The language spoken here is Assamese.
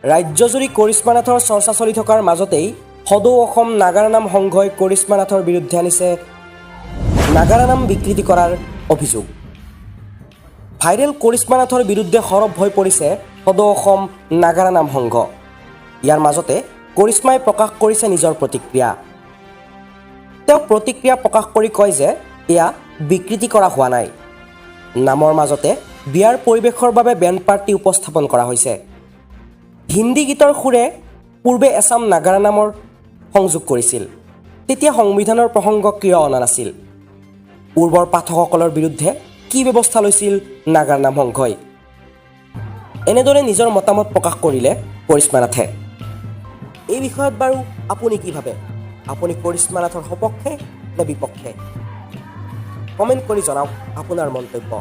ৰাজ্যজুৰি কৰিশ্মা নাথৰ চৰ্চা চলি থকাৰ মাজতেই সদৌ অসম নাগাৰা নাম সংঘই কৰিশ্মা নাথৰ বিৰুদ্ধে আনিছে নাগাৰা নাম বিকৃতি কৰাৰ অভিযোগ। ভাইৰেল কৰিশ্মা নাথৰ বিৰুদ্ধে সৰব হৈ পৰিছে সদৌ অসম নাগাৰা নাম সংঘ। ইয়াৰ মাজতে কৰিশ্মাই প্ৰকাশ কৰিছে নিজৰ প্ৰতিক্ৰিয়া। তেওঁ প্ৰতিক্ৰিয়া প্ৰকাশ কৰি কয় যে এয়া বিকৃতি কৰা হোৱা নাই। নামৰ মাজতে বিয়াৰ পৰিৱেশৰ বাবে বেণ্ড পাৰ্টি উপস্থাপন কৰা হৈছে। হিন্দী গীতৰ সুৰে পূৰ্বে এছাম নাগাৰা নামৰ সংযোগ কৰিছিল। তেতিয়া সংবিধানৰ প্ৰসংগ কিয় অনা নাছিল? পূৰ্বৰ পাঠকসকলৰ বিৰুদ্ধে কি ব্যৱস্থা লৈছিল নাগাৰা নাম সংঘই? এনেদৰে নিজৰ মতামত প্ৰকাশ কৰিলে কৰিশ্মা নাথে। এই বিষয়ত বাৰু আপুনি কি ভাবে? আপুনি কৰিশ্মা নাথৰ সপক্ষে নে বিপক্ষে? কমেণ্ট কৰি জনাওক আপোনাৰ মন্তব্য।